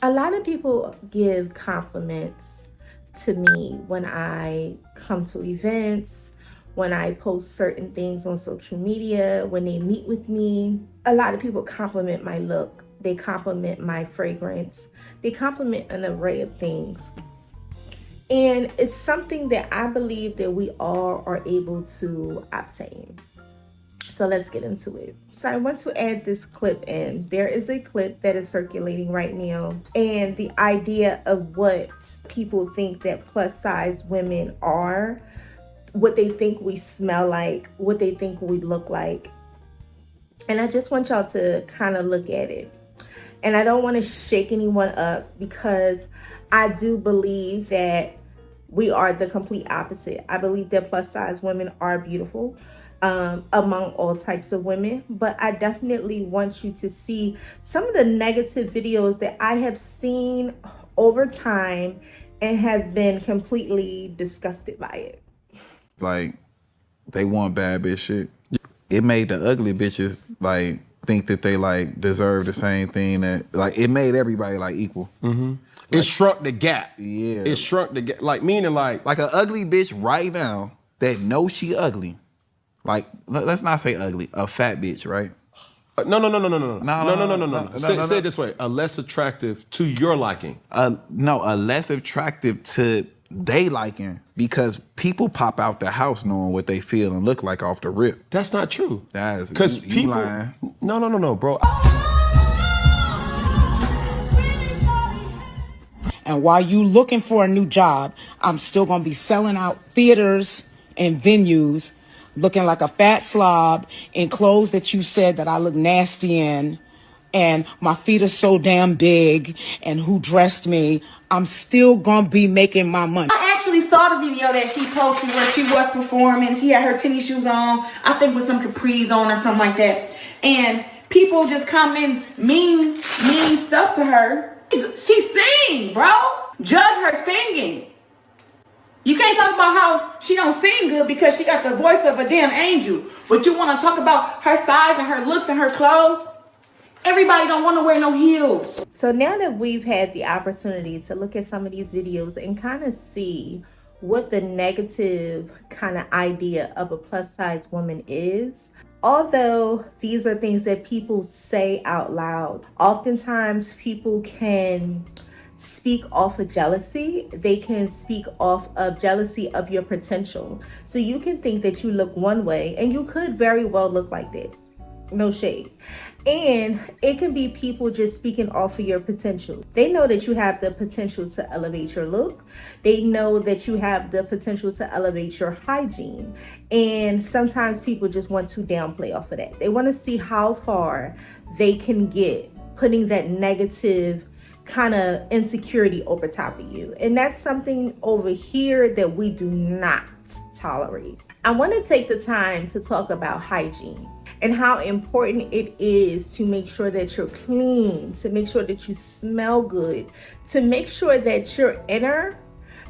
A lot of people give compliments to me when I come to events, when I post certain things on social media, when they meet with me. A lot of people compliment my look. They compliment my fragrance. They compliment an array of things. And it's something that I believe that we all are able to obtain. So let's get into it. So I want to add this clip in. There is a clip that is circulating right now, and the idea of what people think that plus size women are, what they think we smell like, what they think we look like. And I just want y'all to kind of look at it. And I don't want to shake anyone up, because I do believe that we are the complete opposite. I believe that plus size women are beautiful. Among all types of women, but I definitely want you to see some of the negative videos that I have seen over time and have been completely disgusted by it. Like, they want bad bitch shit. It made the ugly bitches like think that they like deserve the same thing, that like it made everybody like equal. It shrunk the gap. Yeah. It shrunk the gap. Like, meaning like Like an ugly bitch right now that knows she ugly. Like, let's not say ugly, a fat bitch, right? no. No. Say it this way: a less attractive to your liking. No, a less attractive to they liking, because people pop out the house knowing what they feel and look like off the rip. That's not true. That is, because you people. lying. No, bro. And while you looking for a new job, I'm still gonna be selling out theaters and venues, looking like a fat slob in clothes that you said that I look nasty in, and my feet are so damn big, and who dressed me. I'm still gonna be making my money. I actually saw the video that she posted where she was performing. She had her tennis shoes on, I think with some capris on or something like that. And people just comment mean stuff to her. She sing, bro. Judge her singing. You can't talk about how she don't sing good because she got the voice of a damn angel. But you want to talk about her size and her looks and her clothes? Everybody don't want to wear no heels. So now that we've had the opportunity to look at some of these videos and kind of see what the negative kind of idea of a plus size woman is, although these are things that people say out loud, oftentimes people can speak off of jealousy. They can speak off of jealousy of your potential. So you can think that you look one way and you could very well look like that. No shade. And it can be people just speaking off of your potential. They know that you have the potential to elevate your look. They know that you have the potential to elevate your hygiene. And sometimes people just want to downplay off of that. They want to see how far they can get putting that negative kind of insecurity over top of you. And that's something over here that we do not tolerate. I want to take the time to talk about hygiene and how important it is to make sure that you're clean, to make sure that you smell good, to make sure that your inner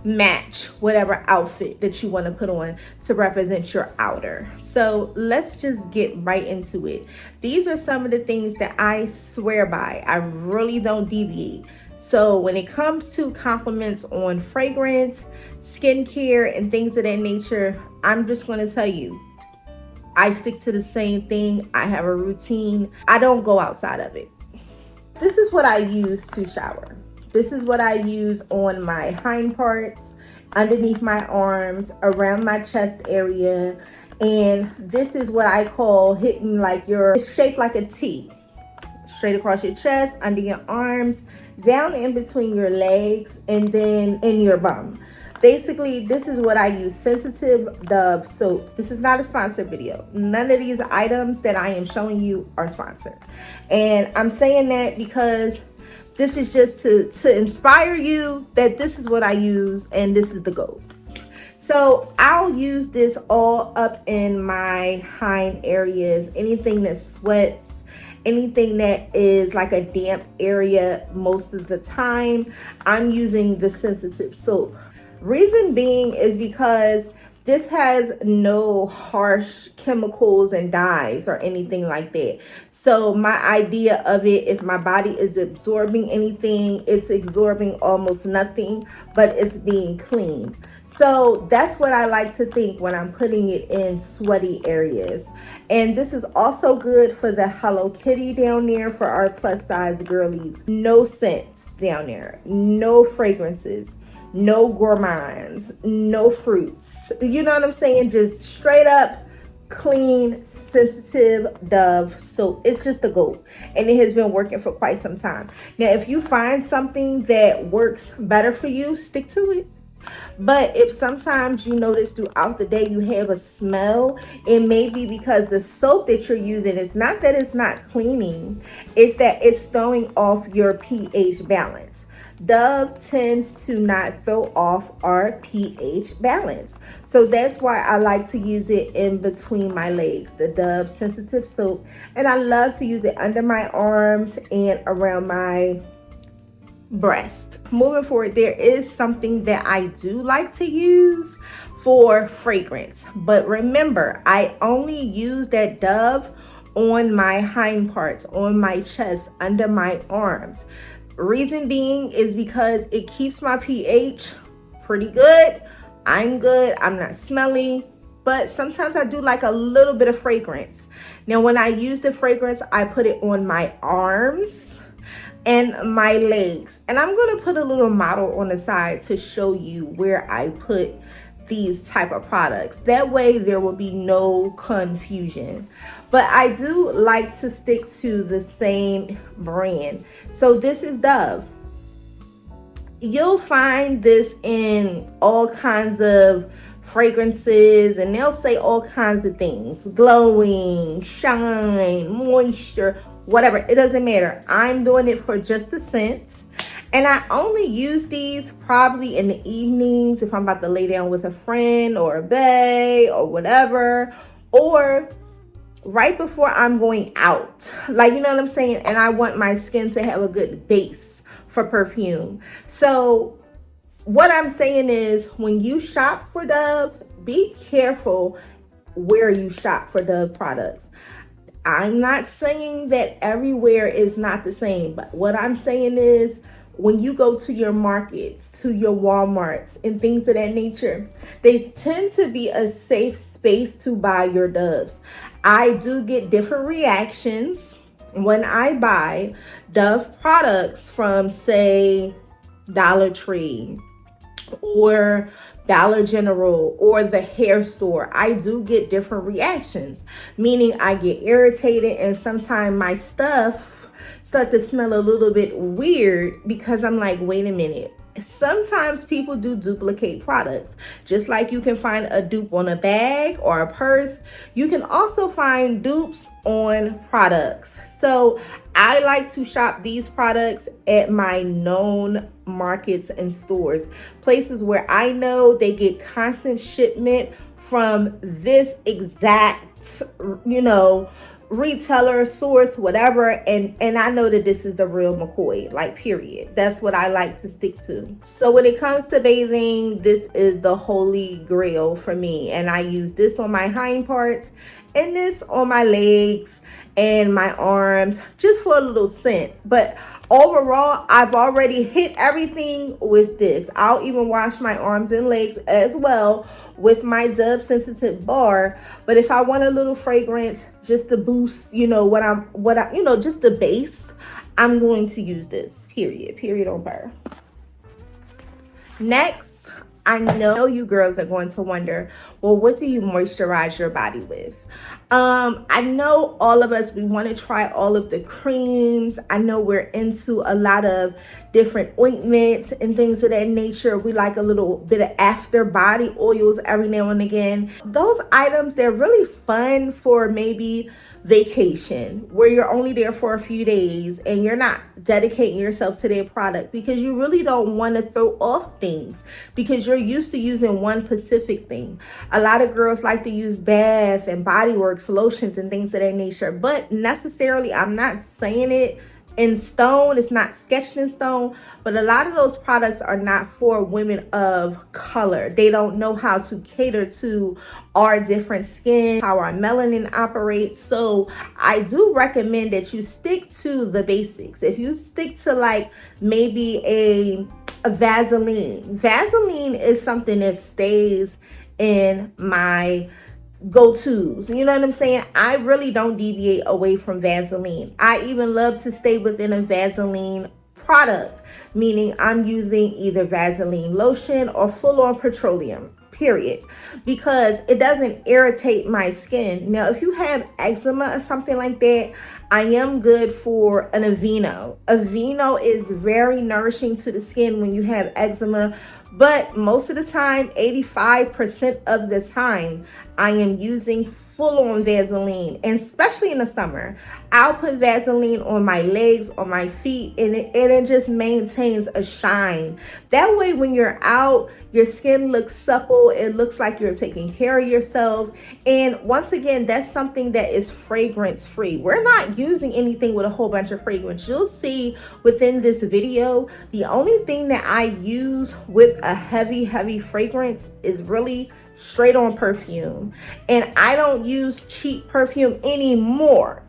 match whatever outfit that you want to put on to represent your outer. So let's just get right into it. These are some of the things that I swear by. I really don't deviate. So when it comes to compliments on fragrance, skincare, and things of that nature, I'm just going to tell you, I stick to the same thing. I have a routine. I don't go outside of it. This is what I use to shower. This is what I use on my hind parts, underneath my arms, around my chest area. And this is what I call hitting like it's shaped like a T. Straight across your chest, under your arms, down in between your legs, and then in your bum. Basically, this is what I use. Sensitive Dove soap. This is not a sponsored video. None of these items that I am showing you are sponsored. And I'm saying that because this is just to inspire you that this is what I use and this is the goal. So I'll use this all up in my hind areas. Anything that sweats, anything that is like a damp area most of the time, I'm using the sensitive soap. Reason being is because This has no harsh chemicals and dyes or anything like that. So my idea of it, if my body is absorbing anything, it's absorbing almost nothing, but it's being clean. So that's what I like to think when I'm putting it in sweaty areas. And this is also good for the Hello Kitty down there for our plus size girlies. No scents down there, no fragrances, no gourmands, no fruits. You know what I'm saying? Just straight up clean, sensitive Dove soap. It's just a goat, and it has been working for quite some time. Now, if you find something that works better for you, stick to it. But if sometimes you notice throughout the day you have a smell, it may be because the soap that you're using, is not that it's not cleaning, it's that it's throwing off your pH balance. Dove tends to not throw off our pH balance. So that's why I like to use it in between my legs, the Dove sensitive soap. And I love to use it under my arms and around my breast. Moving forward, there is something that I do like to use for fragrance. But remember, I only use that Dove on my hind parts, on my chest, under my arms. Reason being is because it keeps my pH pretty good. I'm good. I'm not smelly. But sometimes I do like a little bit of fragrance. Now, when I use the fragrance, I put it on my arms and my legs. And I'm going to put a little model on the side to show you where I put these type of products. That way there will be no confusion. But I do like to stick to the same brand. So this is Dove. You'll find this in all kinds of fragrances, and they'll say all kinds of things: glowing, shine, moisture, whatever. It doesn't matter. I'm doing it for just the scent. And I only use these probably in the evenings if I'm about to lay down with a friend or a bae or whatever, or right before I'm going out. Like, you know what I'm saying? And I want my skin to have a good base for perfume. So what I'm saying is, when you shop for Dove, be careful where you shop for Dove products. I'm not saying that everywhere is not the same, but what I'm saying is, when you go to your markets, to your Walmarts and things of that nature, they tend to be a safe space to buy your Doves. I do get different reactions when I buy Dove products from, say, Dollar Tree or Dollar General or the hair store. I do get different reactions, meaning I get irritated, and sometimes my stuff start to smell a little bit weird because I'm like, wait a minute. Sometimes people do duplicate products. Just like you can find a dupe on a bag or a purse, you can also find dupes on products. So I like to shop these products at my known markets and stores, places where I know they get constant shipment from this exact, retailer, source, whatever, and I know that this is the real McCoy, like, period. That's what I like to stick to. So when it comes to bathing, this is the holy grail for me, and I use this on my hind parts and this on my legs and my arms, just for a little scent. But overall, I've already hit everything with this. I'll even wash my arms and legs as well with my Dove sensitive bar. But if I want a little fragrance, just to boost, just the base, I'm going to use this. Period on bar. Next, I know you girls are going to wonder, well, what do you moisturize your body with? I know all of us, we want to try all of the creams. I know we're into a lot of different ointments and things of that nature. We like a little bit of after body oils every now and again. Those items, they're really fun for maybe vacation, where you're only there for a few days and you're not dedicating yourself to their product because you really don't want to throw off things because you're used to using one specific thing. A lot of girls like to use Bath and Body Works lotions and things of that nature, but necessarily, I'm not saying it in stone. It's not sketched in stone, but a lot of those products are not for women of color. They don't know how to cater to our different skin, how our melanin operates. So I do recommend that you stick to the basics. If you stick to like maybe a Vaseline. Vaseline is something that stays in my go-tos. You know what I'm saying? I really don't deviate away from Vaseline. I even love to stay within a Vaseline product, meaning I'm using either Vaseline lotion or full-on petroleum, period, because it doesn't irritate my skin. Now, if you have eczema or something like that, I am good for an Aveeno. Aveeno is very nourishing to the skin when you have eczema, but most of the time, 85% of the time, I am using full-on Vaseline, and especially in the summer. I'll put Vaseline on my legs, on my feet, and it just maintains a shine. That way, when you're out, your skin looks supple. It looks like you're taking care of yourself. And once again, that's something that is fragrance-free. We're not using anything with a whole bunch of fragrance. You'll see within this video, the only thing that I use with a heavy fragrance is really straight on perfume. And I don't use cheap perfume anymore,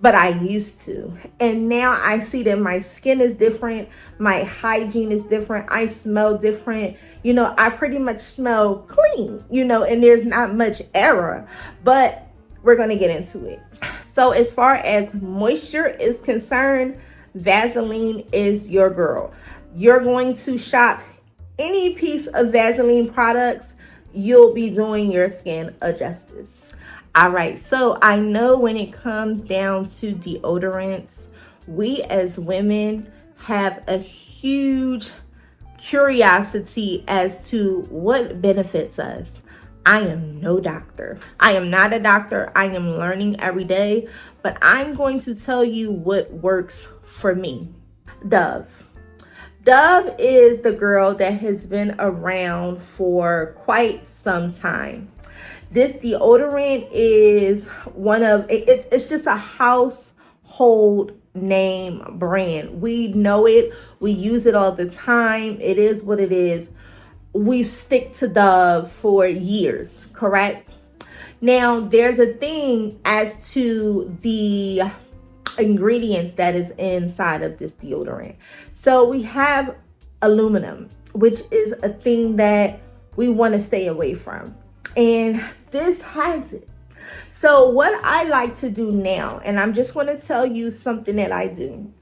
but I used to. And now I see that my skin is different, my hygiene is different, I smell different. You know, I pretty much smell clean, you know, and there's not much error, but we're going to get into it. So as far as moisture is concerned, Vaseline is your girl. You're going to shop any piece of Vaseline products, you'll be doing your skin a justice. All right, so I know when it comes down to deodorants, we as women have a huge curiosity as to what benefits us. I am no doctor. I am not a doctor. I am learning every day, but I'm going to tell you what works for me. Dove. Dove is the girl that has been around for quite some time. This deodorant is it's just a household name brand. We know it. We use it all the time. It is what it is. We've stick to Dove for years, correct? Now, there's a thing as to the ingredients that is inside of this deodorant. So we have aluminum, which is a thing that we want to stay away from, and this has it. So what I like to do now, and I'm just going to tell you something that I do,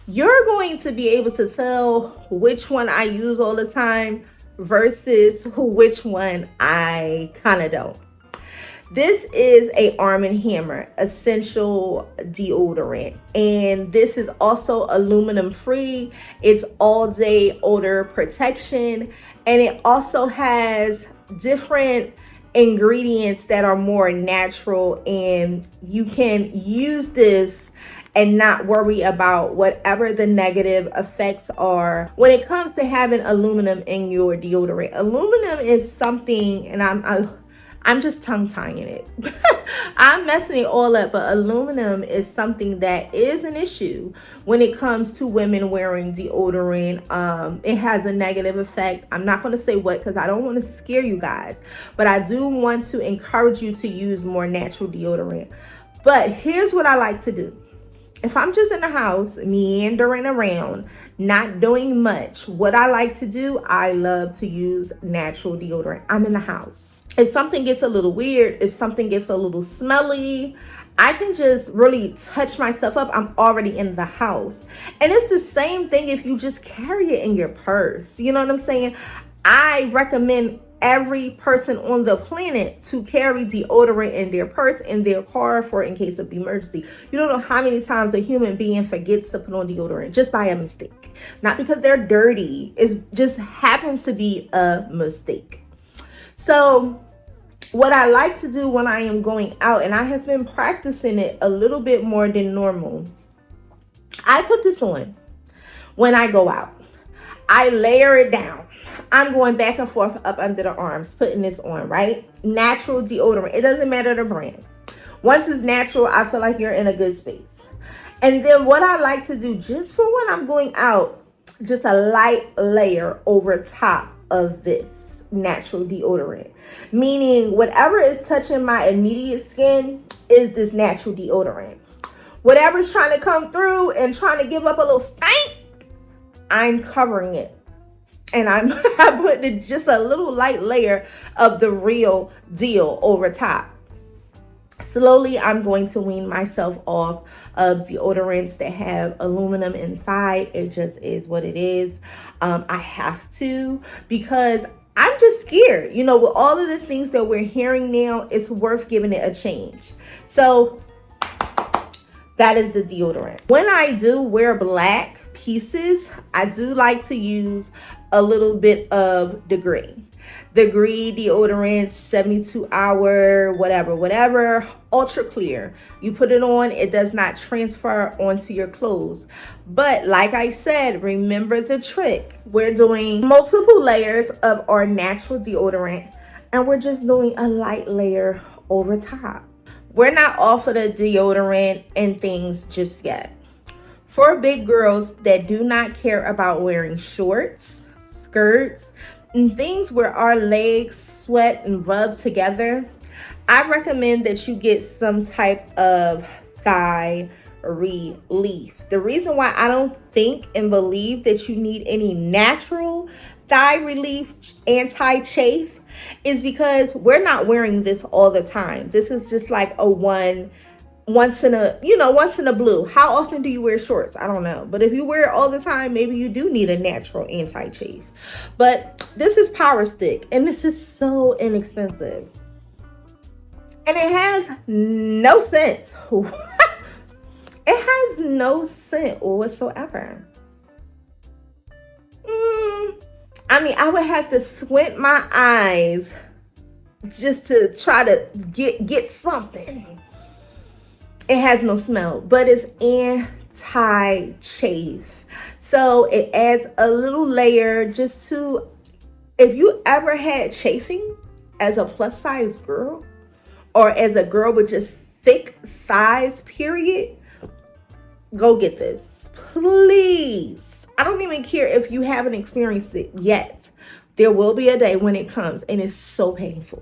you're going to be able to tell which one I use all the time versus which one I kind of don't. This is a Arm & Hammer essential deodorant, and this is also aluminum free. It's all day odor protection, and it also has different ingredients that are more natural, and you can use this and not worry about whatever the negative effects are when it comes to having aluminum in your deodorant. Aluminum is something, and I'm just tongue-tying it. I'm messing it all up, but aluminum is something that is an issue when it comes to women wearing deodorant. It has a negative effect. I'm not going to say what because I don't want to scare you guys, but I do want to encourage you to use more natural deodorant. But here's what I like to do. If I'm just in the house, meandering around, not doing much, what I like to do, I love to use natural deodorant. I'm in the house. If something gets a little weird, if something gets a little smelly, I can just really touch myself up. I'm already in the house. And it's the same thing if you just carry it in your purse. You know what I'm saying? I recommend every person on the planet to carry deodorant in their purse, in their car, for in case of emergency. You don't know how many times a human being forgets to put on deodorant just by a mistake. Not because they're dirty. It just happens to be a mistake. So what I like to do when I am going out, and I have been practicing it a little bit more than normal, I put this on when I go out. I layer it down. I'm going back and forth up under the arms, putting this on, right? Natural deodorant. It doesn't matter the brand. Once it's natural, I feel like you're in a good space. And then what I like to do just for when I'm going out, just a light layer over top of this natural deodorant. Meaning whatever is touching my immediate skin is this natural deodorant. Whatever's trying to come through and trying to give up a little stank, I'm covering it. And I'm putting just a little light layer of the real deal over top. Slowly, I'm going to wean myself off of deodorants that have aluminum inside. It just is what it is. I have to, because I'm just scared. You know, with all of the things that we're hearing now, it's worth giving it a change. So that is the deodorant. When I do wear black pieces, I do like to use a little bit of Degree deodorant, 72-hour, whatever, ultra clear. You put it on, it does not transfer onto your clothes. But like I said, remember the trick. We're doing multiple layers of our natural deodorant, and we're just doing a light layer over top. We're not off of the deodorant and things just yet. For big girls that do not care about wearing shorts, skirts, and things where our legs sweat and rub together, I recommend that you get some type of thigh relief. The reason why I don't think and believe that you need any natural thigh relief anti-chafe is because we're not wearing this all the time. This is just like a once in a blue. How often do you wear shorts? I don't know. But if you wear it all the time, maybe you do need a natural anti-chafe. But this is Power Stick, and this is so inexpensive. And it has no scent. It has no scent whatsoever. I mean, I would have to squint my eyes just to try to get something. It has no smell, but it's anti-chafe. So it adds a little layer just to, if you ever had chafing as a plus size girl or as a girl with just thick thighs, period, go get this, please. I don't even care if you haven't experienced it yet. There will be a day when it comes and it's so painful.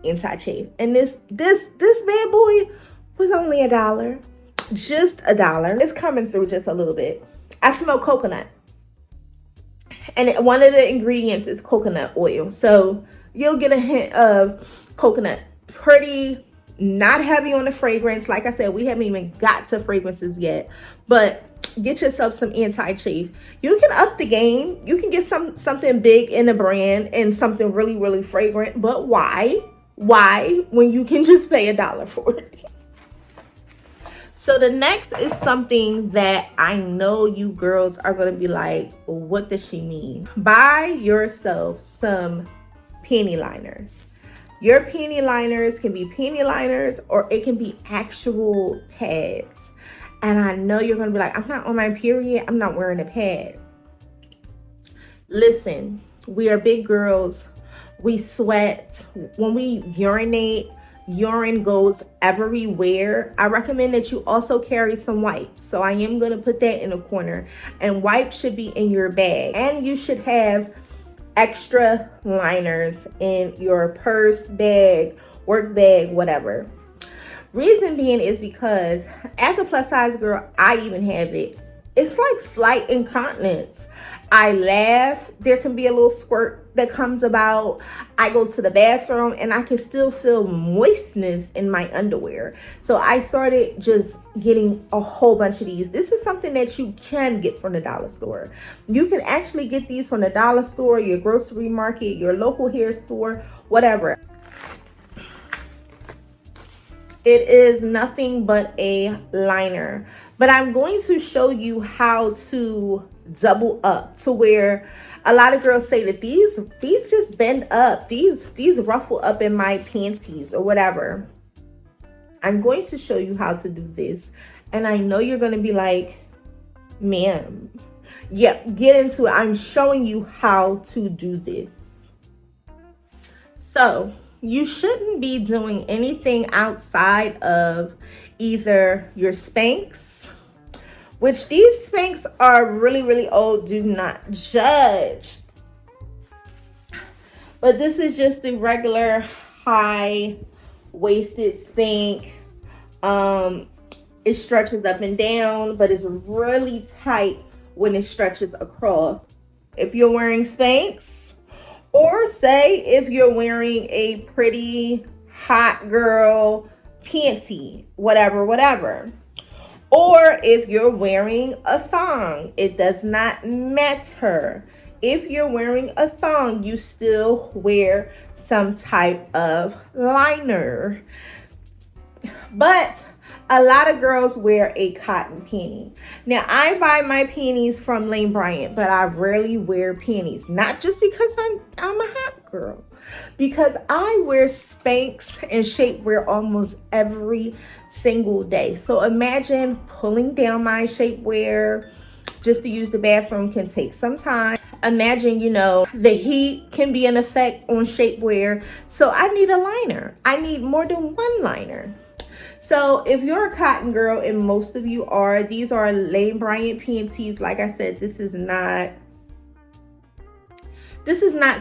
Anti-chafe. And this bad boy was only $1, just $1. It's coming through just a little bit. I smell coconut, and one of the ingredients is coconut oil, so you'll get a hint of coconut. Pretty not heavy on the fragrance. Like I said, we haven't even got to fragrances yet, but get yourself some anti-chafe. You can up the game. You can get something big in a brand and something really, really fragrant. But why when you can just pay $1 for it? So the next is something that I know you girls are going to be like, what does she mean? Buy yourself some panty liners. Your panty liners can be panty liners or it can be actual pads. And I know you're going to be like, I'm not on my period. I'm not wearing a pad. Listen, we are big girls. We sweat. When we urinate, urine goes everywhere. I recommend that you also carry some wipes. So I am going to put that in a corner. And wipes should be in your bag. And you should have extra liners in your purse, bag, work bag, whatever. Reason being is because as a plus size girl, I even have it. It's like slight incontinence. I laugh. There can be a little squirt that comes about. I go to the bathroom and I can still feel moistness in my underwear. So I started just getting a whole bunch of these. This is something that you can get from the dollar store. You can actually get these from the dollar store, your grocery market, your local hair store, whatever. It is nothing but a liner. But I'm going to show you how to double up to where a lot of girls say that these just bend up. These ruffle up in my panties or whatever. I'm going to show you how to do this. And I know you're going to be like, ma'am, yeah, get into it. I'm showing you how to do this. So you shouldn't be doing anything outside of either your Spanx, which these Spanx are really, really old. Do not judge. But this is just the regular high-waisted Spank. It stretches up and down, but it's really tight when it stretches across. If you're wearing Spanx, or say if you're wearing a pretty hot girl panty, whatever, or if you're wearing a thong, it does not matter. If you're wearing a thong, you still wear some type of liner. But a lot of girls wear a cotton panty. Now, I buy my panties from Lane Bryant, but I rarely wear panties. Not just because I'm a hot girl. Because I wear Spanx and shapewear almost every single day. So imagine pulling down my shapewear just to use the bathroom can take some time. Imagine, the heat can be an effect on shapewear. So I need a liner. I need more than one liner. So if you're a cotton girl, and most of you are, these are Lane Bryant panties. Like I said, this is not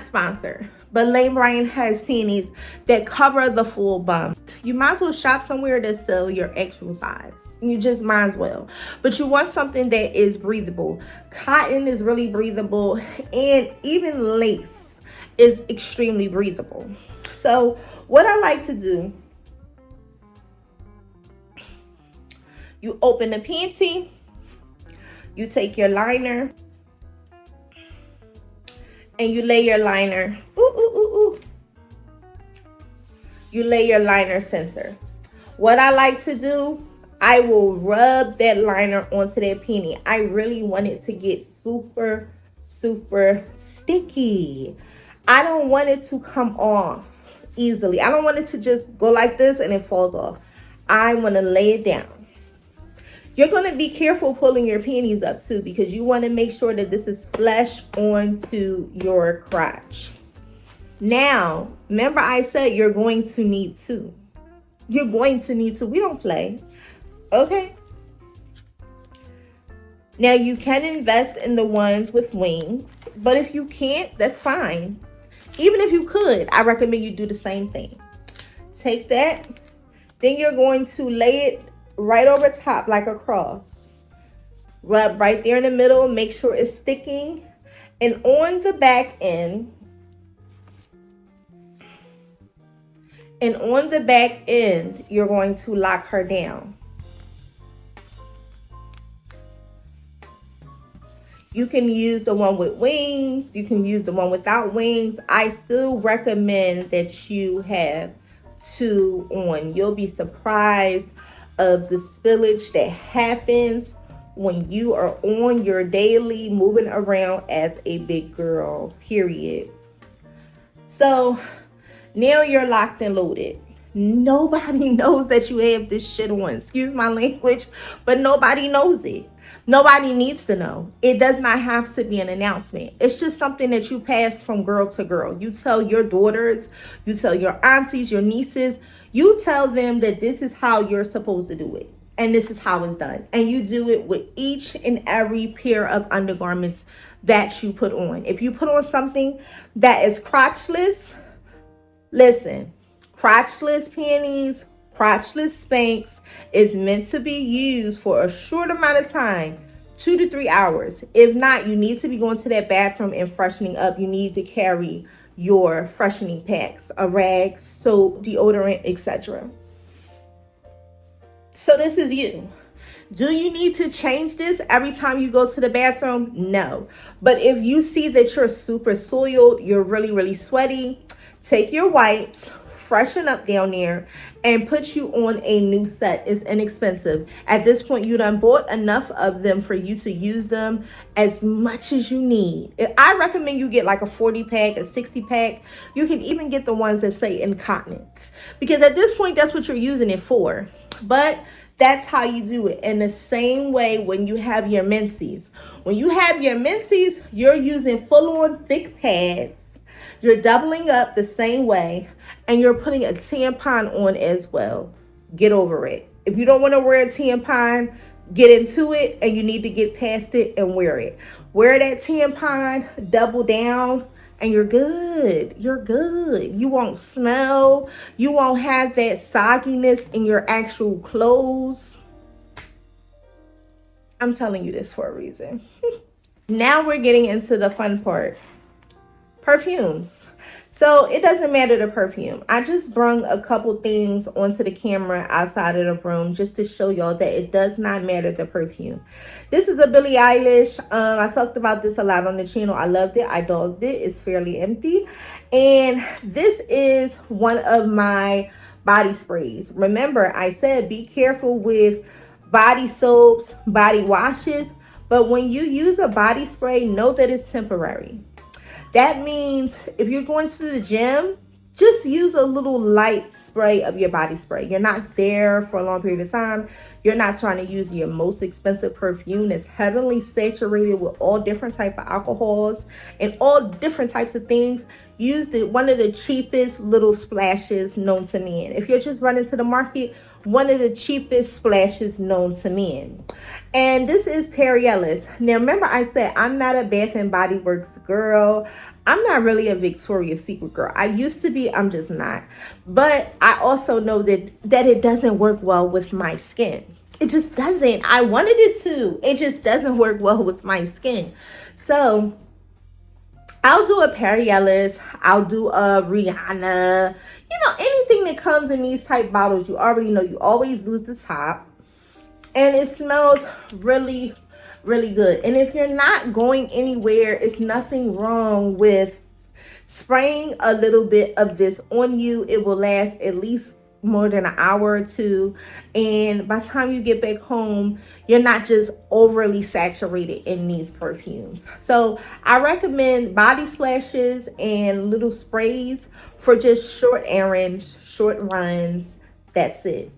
sponsored, but Lane Bryant has panties that cover the full bum. You might as well shop somewhere that sell your actual size. You just might as well. But you want something that is breathable. Cotton is really breathable, and even lace is extremely breathable. So what I like to do, you open the panty, you take your liner, and you lay your liner. You lay your liner center. What I like to do, I will rub that liner onto that panty. I really want it to get super, super sticky. I don't want it to come off easily. I don't want it to just go like this and it falls off. I want to lay it down. You're going to be careful pulling your panties up too, because you want to make sure that this is flush onto your crotch. Now, remember I said you're going to need two. You're going to need two. We don't play. Okay. Now, you can invest in the ones with wings, but if you can't, that's fine. Even if you could, I recommend you do the same thing. Take that. Then you're going to lay it right over top like a cross. Rub right there in the middle. Make sure it's sticking. And on the back end, you're going to lock her down. You can use the one with wings. You can use the one without wings. I still recommend that you have two on. You'll be surprised of the spillage that happens when you are on your daily moving around as a big girl, period. So now you're locked and loaded. Nobody knows that you have this shit on. Excuse my language, but nobody knows it. Nobody needs to know. It does not have to be an announcement. It's just something that you pass from girl to girl. You tell your daughters, you tell your aunties, your nieces, you tell them that this is how you're supposed to do it. And this is how it's done. And you do it with each and every pair of undergarments that you put on. If you put on something that is crotchless, listen, crotchless panties, crotchless Spanx is meant to be used for a short amount of time, 2 to 3 hours. If not, you need to be going to that bathroom and freshening up. You need to carry your freshening packs, a rag, soap, deodorant, etc. So this is you. Do you need to change this every time you go to the bathroom? No. But if you see that you're super soiled, you're really, really sweaty, take your wipes, freshen up down there, and put you on a new set. It's inexpensive. At this point, you done bought enough of them for you to use them as much as you need. I recommend you get like a 40 pack, a 60 pack. You can even get the ones that say incontinence, because at this point, that's what you're using it for. But that's how you do it. In the same way when you have your menses. When you have your menses, you're using full-on thick pads. You're doubling up the same way, and you're putting a tampon on as well. Get over it. If you don't want to wear a tampon, get into it, and you need to get past it and wear it. Wear that tampon, double down, and you're good. You're good. You won't smell. You won't have that sogginess in your actual clothes. I'm telling you this for a reason. Now we're getting into the fun part. Perfumes. So it doesn't matter the perfume. I just brung a couple things onto the camera outside of the room just to show y'all that it does not matter the perfume. This is a Billie Eilish. I talked about this a lot on the channel. I loved it. I dogged it. It's fairly empty. And this is one of my body sprays. Remember, I said be careful with body soaps, body washes. But when you use a body spray, know that it's temporary. That means if you're going to the gym, just use a little light spray of your body spray. You're not there for a long period of time. You're not trying to use your most expensive perfume that's heavily saturated with all different type of alcohols and all different types of things. Use one of the cheapest little splashes known to men. If you're just running to the market, one of the cheapest splashes known to men. And this is Perry Ellis. Now remember I said I'm not a Bath and Body Works girl. I'm not really a Victoria's Secret girl. I used to be, I'm just not. But I also know that it doesn't work well with my skin. It just doesn't. I wanted it to. It just doesn't work well with my skin. So I'll do a Perry Ellis. I'll do a Rihanna. You know, anything that comes in these type bottles, you already know you always lose the top. And it smells really, really good. And if you're not going anywhere, it's nothing wrong with spraying a little bit of this on you. It will last at least more than an hour or two. And by the time you get back home, you're not just overly saturated in these perfumes. So I recommend body splashes and little sprays for just short errands, short runs. That's it.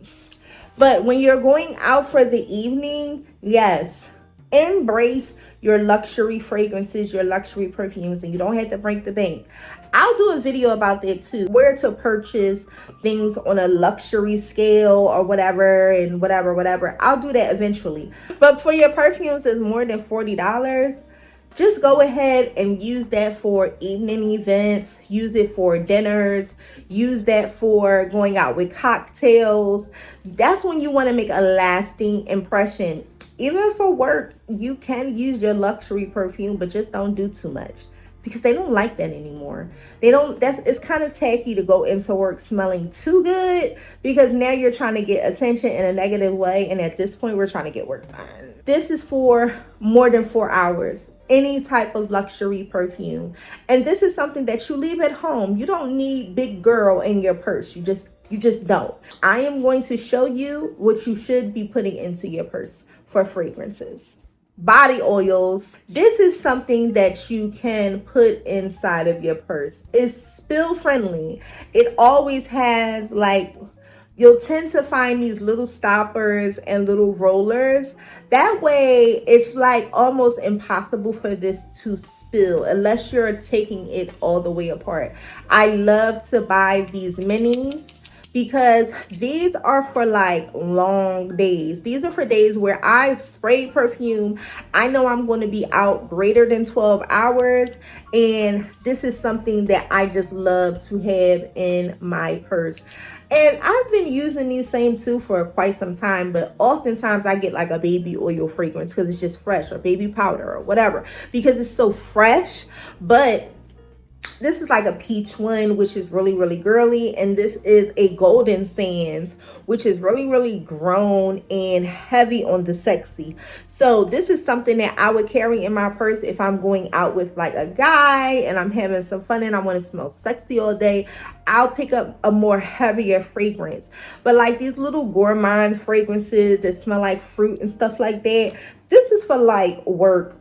But when you're going out for the evening, yes, embrace your luxury fragrances, your luxury perfumes, and you don't have to break the bank. I'll do a video about that too, where to purchase things on a luxury scale or whatever and whatever. I'll do that eventually. But for your perfumes that's more than $40, just go ahead and use that for evening events, use it for dinners, use that for going out with cocktails. That's when you want to make a lasting impression. Even for work, you can use your luxury perfume, but just don't do too much because they don't like that anymore. It's kind of tacky to go into work smelling too good because now you're trying to get attention in a negative way. And at this point, we're trying to get work done. This is for more than 4 hours. Any type of luxury perfume. And this is something that you leave at home. You don't need big girl in your purse. You just don't. I am going to show you what you should be putting into your purse for fragrances. Body oils. This is something that you can put inside of your purse. It's spill friendly. It always has you'll tend to find these little stoppers and little rollers. That way, it's almost impossible for this to spill unless you're taking it all the way apart. I love to buy these minis because these are for long days. These are for days where I've sprayed perfume. I know I'm going to be out greater than 12 hours. And this is something that I just love to have in my purse. And I've been using these same two for quite some time, but oftentimes I get a baby oil fragrance because it's just fresh, or baby powder or whatever, because it's so fresh. But this is a peach one, which is really, really girly. And this is a golden sands, which is really, really grown and heavy on the sexy. So this is something that I would carry in my purse if I'm going out with a guy and I'm having some fun and I want to smell sexy all day. I'll pick up a more heavier fragrance. But these little gourmand fragrances that smell like fruit and stuff like that, this is for work,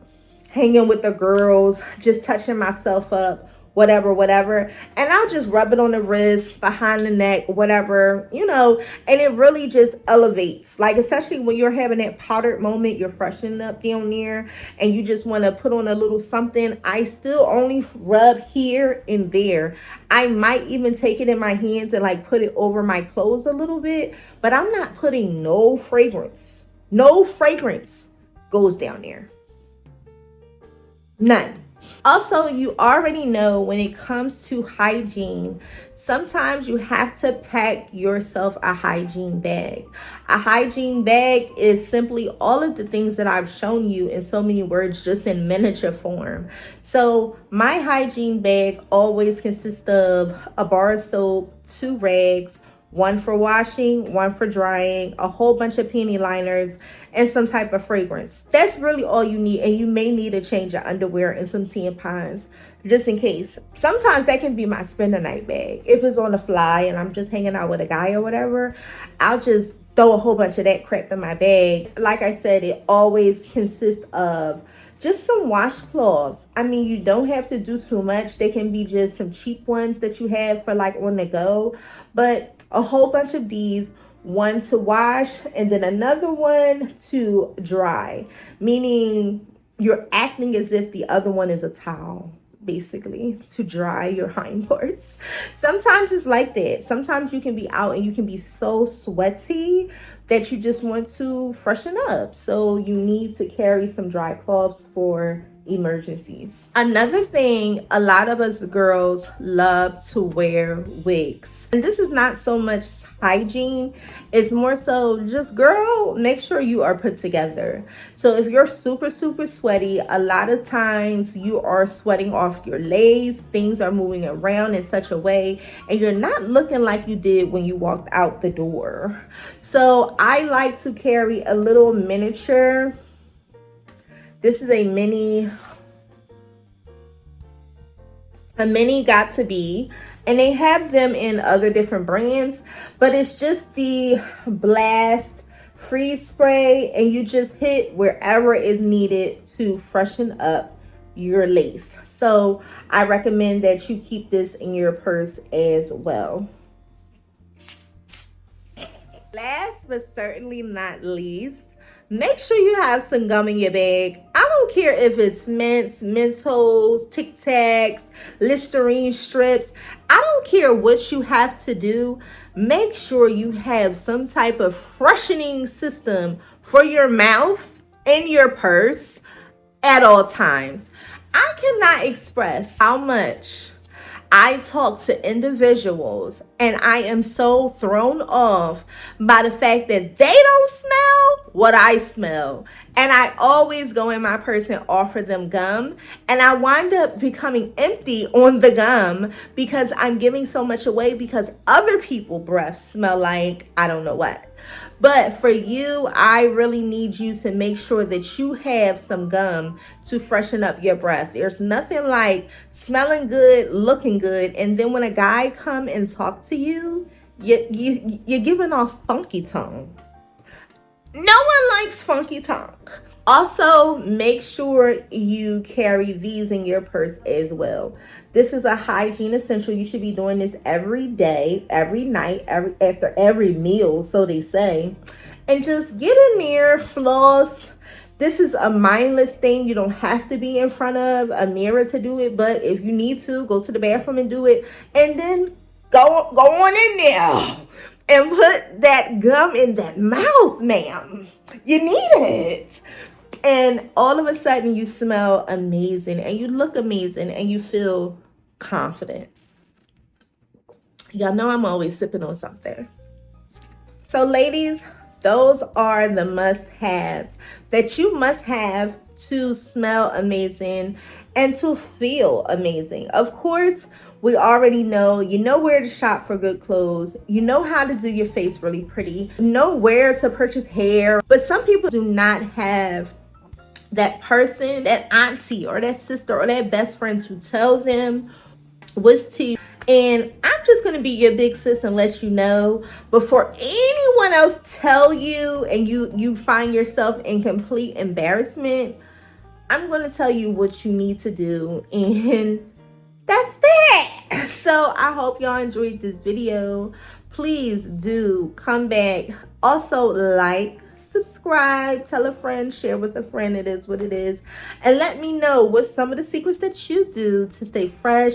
hanging with the girls, just touching myself up, whatever. And I'll just rub it on the wrist, behind the neck, whatever, and it really just elevates. Like, especially when you're having that powdered moment, you're freshening up down there and you just want to put on a little something. I still only rub here and there. I might even take it in my hands and like put it over my clothes a little bit, but I'm not putting no fragrance. No fragrance goes down there. None. Also, you already know when it comes to hygiene, sometimes you have to pack yourself a hygiene bag. A hygiene bag is simply all of the things that I've shown you in so many words, just in miniature form. So my hygiene bag always consists of a bar of soap, 2 rags, 1 for washing, 1 for drying, a whole bunch of panty liners, and some type of fragrance. That's really all you need. And you may need a change of underwear and some tampons just in case. Sometimes that can be my spend the night bag. If it's on the fly and I'm just hanging out with a guy or whatever, I'll just throw a whole bunch of that crap in my bag. Like I said, it always consists of just some washcloths. I mean, you don't have to do too much. They can be just some cheap ones that you have for like on the go, but a whole bunch of these, 1 to wash and then another 1 to dry, meaning you're acting as if the other one is a towel, basically, to dry your hind parts. Sometimes it's like that. Sometimes you can be out and you can be so sweaty that you just want to freshen up. So you need to carry some dry cloths for emergencies. Another thing, a lot of us girls love to wear wigs. And this is not so much hygiene, it's more so just, girl, make sure you are put together. So if you're super sweaty, a lot of times you are sweating off your legs, things are moving around in such a way, and you're not looking like you did when you walked out the door. So I like to carry a little miniature. This is a mini got to be, and they have them in other different brands, but it's just the blast freeze spray, and you just hit wherever is needed to freshen up your lace. So I recommend that you keep this in your purse as well. Last but certainly not least, make sure you have some gum in your bag. I don't care if it's mints, Mentos, Tic Tacs, Listerine strips. I don't care what you have to do. Make sure you have some type of freshening system for your mouth and your purse at all times. I cannot express how much I talk to individuals and I am so thrown off by the fact that they don't smell what I smell. And I always go in my purse and offer them gum, and I wind up becoming empty on the gum because I'm giving so much away because other people's breaths smell like I don't know what. But for you, I really need you to make sure that you have some gum to freshen up your breath. There's nothing like smelling good, looking good, and then when a guy come and talk to you, you're giving off funky tongue. No one likes funky tongue. Also, make sure you carry these in your purse as well. This is a hygiene essential. You should be doing this every day, every night, after every meal, so they say. And just get in there, floss. This is a mindless thing. You don't have to be in front of a mirror to do it, but if you need to, go to the bathroom and do it. And then go on in there and put that gum in that mouth, ma'am. You need it. And all of a sudden you smell amazing and you look amazing and you feel confident. Y'all know I'm always sipping on something. So ladies, those are the must-haves that you must have to smell amazing and to feel amazing. Of course, we already know, you know where to shop for good clothes. You know how to do your face really pretty. You know where to purchase hair. But some people do not have that person, that auntie or that sister or that best friend to tell them what's to. And I'm just going to be your big sis and let you know before anyone else tell you and you find yourself in complete embarrassment, I'm going to tell you what you need to do. And that's that. So I hope y'all enjoyed this video. Please do come back. Also, like, subscribe, tell a friend, share with a friend. It is what it is. And let me know what's some of the secrets that you do to stay fresh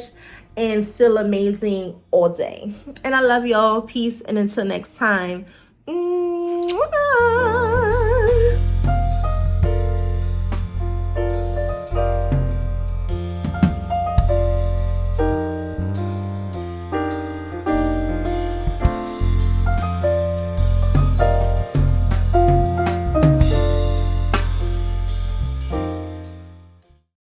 and feel amazing all day. And I love y'all. Peace. And until next time. Mwah.